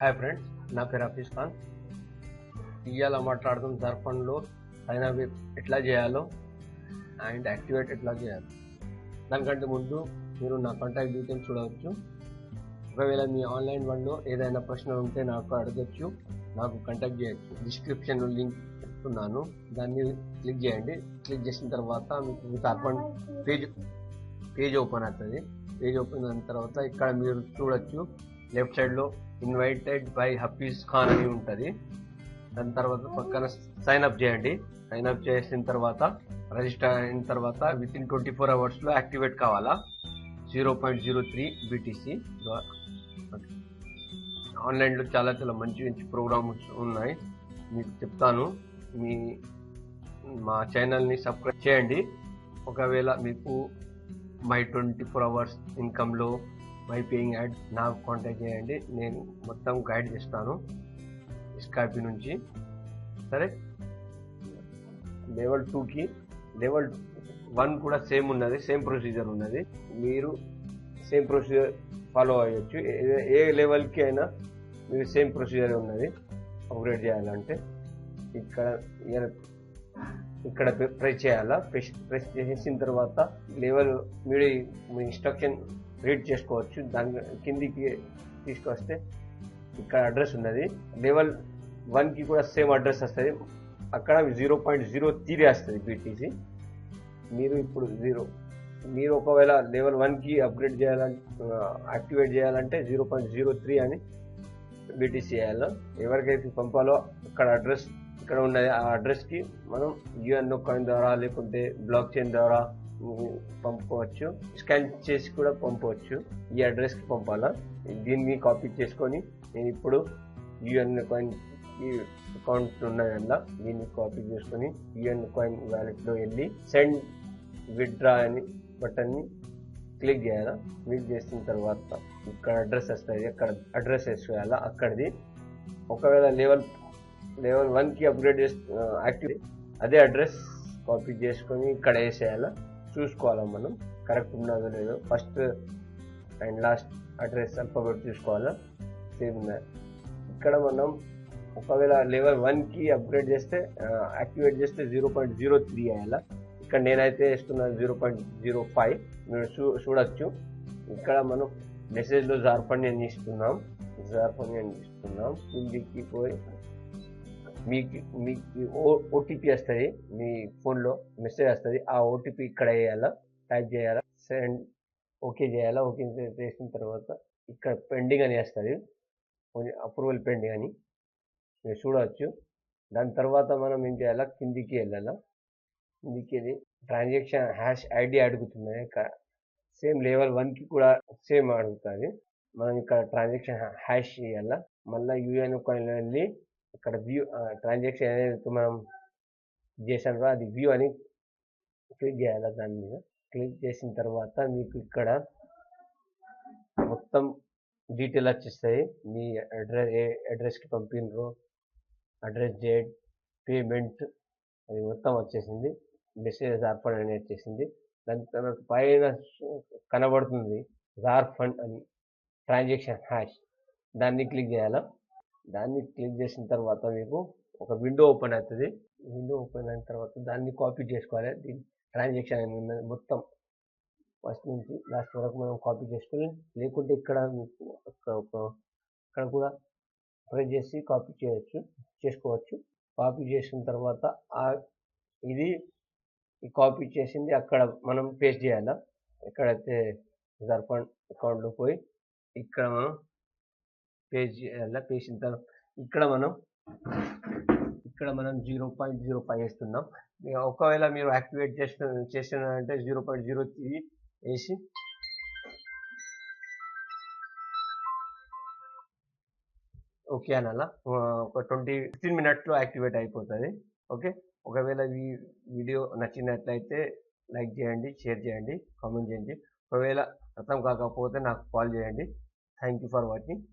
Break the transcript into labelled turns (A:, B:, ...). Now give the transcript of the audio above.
A: Hi friends, నా పేరు హఫీజ్ ఖాన్. ఇవాళ మాట్లాడదాం జార్ఖండ్లో సైన్ అప్ ఎట్లా చేయాలో అండ్ యాక్టివేట్ ఎట్లా చేయాలో. దానికంటే ముందు మీరు నా కాంటాక్ట్ డీటెయిల్స్ చూడవచ్చు. ఒకవేళ మీ ఆన్లైన్ వన్లో ఏదైనా ప్రశ్న ఉంటే నాకు అడగచ్చు, నాకు కాంటాక్ట్ చేయొచ్చు. డిస్క్రిప్షన్లో లింక్ ఇస్తున్నాను, దాన్ని క్లిక్ చేయండి. క్లిక్ చేసిన తర్వాత మీకు జార్ఖండ్ పేజ్ ఓపెన్ అవుతుంది. పేజ్ ఓపెన్ అయిన తర్వాత ఇక్కడ మీరు చూడొచ్చు, లెఫ్ట్ సైడ్లో ఇన్వైటెడ్ బై హఫీజ్ ఖాన్ అని ఉంటుంది. దాని తర్వాత పక్కన సైన్ అప్ చేయండి. సైన్ అప్ చేసిన తర్వాత రిజిస్టర్ అయిన తర్వాత విత్ ఇన్ 24 అవర్స్లో యాక్టివేట్ కావాలా. 0.03 BTC. ఆన్లైన్లో చాలా చాలా మంచి మంచి ప్రోగ్రామ్స్ ఉన్నాయి, మీకు చెప్తాను. మా ఛానల్ని సబ్స్క్రైబ్ చేయండి. ఒకవేళ మీకు మై 24 అవర్స్ ఇన్కమ్లో మై పేయింగ్ యాడ్ నాకు కాంటాక్ట్ చేయండి, నేను మొత్తం గైడ్ చేస్తాను స్కైప్ నుంచి. సరే, లెవెల్ 2కి లెవెల్ 1 కూడా సేమ్ ఉన్నది, సేమ్ ప్రొసీజర్ ఉన్నది. మీరు సేమ్ ప్రొసీజర్ ఫాలో అయ్యొచ్చు. ఏ లెవెల్కి అయినా మీరు సేమ్ ప్రొసీజర్ ఉన్నది. అప్గ్రేడ్ చేయాలంటే ఇక్కడ ప్రెస్ చేయాలా. ప్రెస్ చేసిన తర్వాత లెవెల్ మీ ఇన్స్ట్రక్షన్ రీడ్ చేసుకోవచ్చు. దాని కిందికి తీసుకొస్తే ఇక్కడ అడ్రస్ ఉన్నది. లెవెల్ 1కి కూడా సేమ్ అడ్రస్ వస్తుంది. అక్కడ 0.03 వస్తుంది BTC. మీరు ఇప్పుడు మీరు ఒకవేళ లెవెల్ 1కి అప్గ్రేడ్ యాక్టివేట్ చేయాలంటే 0.03 అని BTC చేయాలి. ఎవరికైతే పంపాలో అక్కడ అడ్రస్ ఇక్కడ ఉన్నది. ఆ అడ్రస్కి మనం UNO కాయిన్ ద్వారా లేకుంటే బ్లాక్ చైన్ ద్వారా పంపవచ్చు. స్కాన్ చేసి కూడా పంపవచ్చు. ఈ అడ్రస్కి పంపాలా. దీన్ని కాపీ చేసుకొని నేను ఇప్పుడు UNO కాయిన్ అకౌంట్ ఉన్నది అలా దీన్ని కాపీ చేసుకొని UNO కాయిన్ వ్యాలెట్లో వెళ్ళి సెండ్ విత్డ్రా అని బటన్ని క్లిక్ చేయాలా. క్లిక్ చేసిన తర్వాత ఇక్కడ అడ్రస్ వస్తుంది, అక్కడ అడ్రస్ వేసుకోవాలా అక్కడిది. ఒకవేళ లెవెల్ 1కి అప్గ్రేడ్ యాక్టివ్ అదే అడ్రస్ కాపీ చేసుకొని ఇక్కడ వేసేయాలా. చూసుకోవాలా మనం కరెక్ట్ ఉన్నదో లేదో. First and last address Alphabet చూసుకోవాలా, సేమ్ ఉన్నది. ఇక్కడ మనం ఒకవేళ లెవెల్ 1కి అప్గ్రేడ్ యాక్టివేట్ చేస్తే 0.03 అయ్యాలా. ఇక్కడ నేనైతే వేస్తున్నాను 0.05. మీరు చూడొచ్చు. ఇక్కడ మనం మెసేజ్లో జార్ఖండ్ అని ఇస్తున్నాం. కిందికి పోయి మీకు OTP వస్తుంది, మీ ఫోన్లో మెసేజ్ వస్తుంది. ఆ OTP ఇక్కడ వేయాలా, టైప్ చేయాలా, సెండ్ ఓకే చేయాలా. ఓకే చేసిన తర్వాత ఇక్కడ పెండింగ్ అని వస్తుంది, అప్రూవల్ పెండింగ్ అని మీరు చూడవచ్చు. దాని తర్వాత మనం ఏం చేయాలా, కిందికి వెళ్ళాలా. కిందికి వెళ్ళి ట్రాన్సాక్షన్ హ్యాష్ ID అడుగుతుంది. సేమ్ లెవెల్ 1కి కూడా సేమ్ అడుగుతుంది. మనం ఇక్కడ ట్రాన్సాక్షన్ హ్యాష్ చేయాలా. మళ్ళీ UNO కాయిన్లో వెళ్ళి ఇక్కడ వ్యూ ట్రాన్సాక్షన్ ఏదైతే మనం చేసామో అది వ్యూ అని క్లిక్ చేయాలి. దాని మీద క్లిక్ చేసిన తర్వాత మీకు ఇక్కడ మొత్తం డీటెయిల్ వచ్చేస్తాయి. మీ ఏ అడ్రస్కి పంపినరో, అడ్రస్, డేట్, పేమెంట్ అది మొత్తం వచ్చేసింది. మెసేజ్ జార్ఖండ్ అని వచ్చేసింది. దాని తర్వాత పైన కనబడుతుంది జార్ఖండ్ అని ట్రాన్సాక్షన్ హ్యాష్, దాన్ని క్లిక్ చేయాలా. దాన్ని క్లిక్ చేసిన తర్వాత మీకు ఒక విండో ఓపెన్ అవుతుంది. విండో ఓపెన్ అయిన తర్వాత దాన్ని కాపీ చేసుకోవాలి. దీని ట్రాన్సాక్షన్ అని ఉన్నది మొత్తం ఫస్ట్ నుంచి లాస్ట్ వరకు మనం కాపీ చేసుకొని, లేకుంటే ఇక్కడ కూడా ప్రెస్ చేసి కాపీ చేసుకోవచ్చు. కాపీ చేసిన తర్వాత ఈ కాపీ చేసింది అక్కడ మనం పేస్ట్ చేయాలా. ఎక్కడైతే జార్ఖండ్ అకౌంట్లో పోయి ఇక్కడ మనం పేస్ట్ చేయాలా. పేసిన తర్వాత ఇక్కడ మనం 0.05 వేస్తున్నాం. ఒకవేళ మీరు యాక్టివేట్ చేసినారంటే 0.03 వేసి ఓకే అనాలా. ఒక 15 మినిట్స్లో యాక్టివేట్ అయిపోతుంది. ఓకే, ఒకవేళ ఈ వీడియో నచ్చినట్లయితే లైక్ చేయండి, షేర్ చేయండి, కామెంట్ చేయండి. ఒకవేళ అర్థం కాకపోతే నాకు కాల్ చేయండి. Thank you for watching.